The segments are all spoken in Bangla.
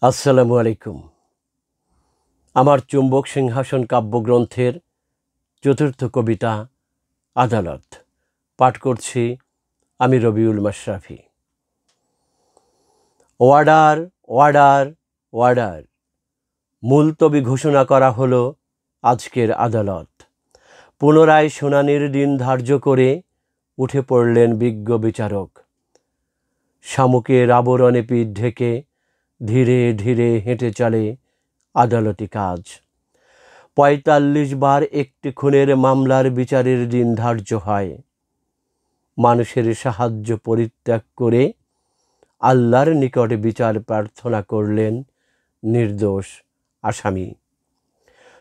আসসালামু আলাইকুম। আমার চুম্বক সিংহাসন কাব্যগ্রন্থের চতুর্থ কবিতা আদালত পাঠ করছি আমি Rabiul Mashrafi. Order order order, মুলতবি ঘোষণা করা হলো আজকের আদালত। পুনরায় শুনানির দিন ধার্য করে উঠে পড়লেন বিজ্ঞ বিচারক। শামুকের আবরণে পিঠ ঢেকে ধীরে ধীরে হেঁটে চলে আদালতি কাজ। ৪৫ বার একটি খুনের মামলার বিচারের দিন ধার্য হয়। মানুষের সাহায্য পরিত্যাগ করে আল্লাহর নিকট বিচার প্রার্থনা করলেন নির্দোষ আসামি।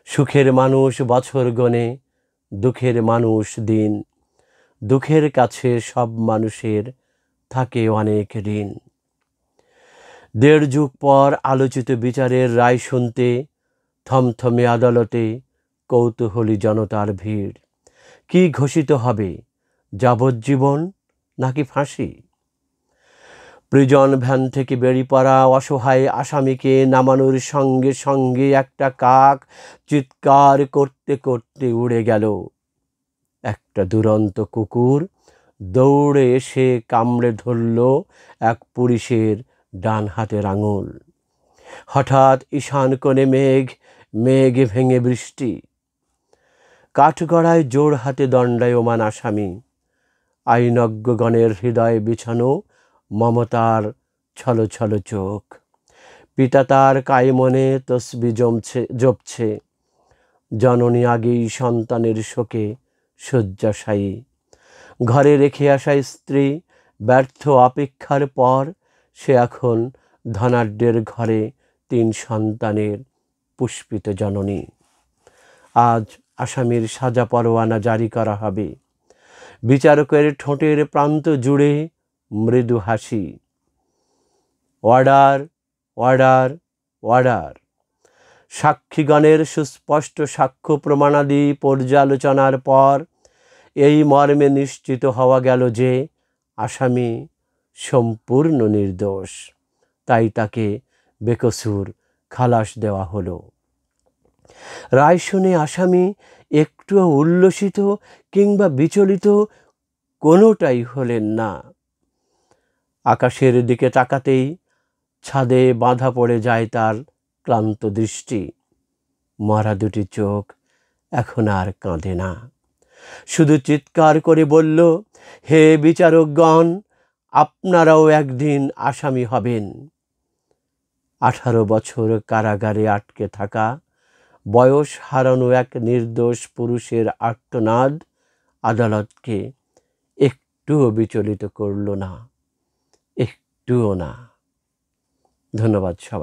সুখের মানুষ বছর গণে, দুঃখের মানুষ দিন। দুঃখের কাছে সব মানুষের থাকে অনেক ঋণ। ১.৫ যুগ পর আলোচিত বিচারের রায় শুনতে থমথমে আদালতে কৌতূহলী জনতার ভিড়। কি ঘোষিত হবে, যাবজ্জীবন নাকি ফাঁসি? প্রিজন ভ্যান থেকে বেরিয়ে পড়া অসহায় আসামিকে নামানোর সঙ্গে সঙ্গে একটা কাক চিৎকার করতে করতে উড়ে গেল। একটা দুরন্ত কুকুর দৌড়ে এসে কামড়ে ধরল এক পুলিশের ডান হাতের আঙুল। হঠাৎ ঈশান কোণে মেঘ ভেঙে বৃষ্টি। কাঠগড়ায় জোর হাতে দণ্ডায়মান আসামি। আইনজ্ঞগণের হৃদয়ে বিছানো মমতার ছলছল চোখ। পিতা তার কায়মনে তসবি জপছে। জননী আগেই সন্তানের শোকে শয্যাশায়ী। ঘরে রেখে আসা স্ত্রী ব্যর্থ অপেক্ষার পর সে এখন ধনাঢ্যের ঘরে ৩ সন্তানের পুষ্পিত জননী। আজ আসামির সাজা পরোয়ানা জারি করা হবে। বিচারকের ঠোঁটের প্রান্ত জুড়ে মৃদু হাসি। Order order order. সাক্ষীগণের সুস্পষ্ট সাক্ষ্য প্রমাণাদি পর্যালোচনার পর এই মর্মে নিশ্চিত হওয়া গেল যে আসামি সম্পূর্ণ নির্দোষ। তাই তাকে বেকসুর খালাস দেওয়া হলো। রায় শুনে আসামি একটুও উল্লসিত কিংবা বিচলিত কোনোটাই হলেন না। আকাশের দিকে তাকাতেই ছাদে বাঁধা পড়ে যায় তার ক্লান্ত দৃষ্টি। মরা দুটি চোখ এখন আর কাঁদে না, শুধু চিৎকার করে বলল, হে বিচারকগণ, আপনারাও একদিন আসামি হবেন। 18 বছর কারাগারে আটকে থাকা বয়স হারানো এক নির্দোষ পুরুষের আর্তনাদ আদালতকে একটুও বিচলিত করল না, একটুও না। ধন্যবাদ সবাই।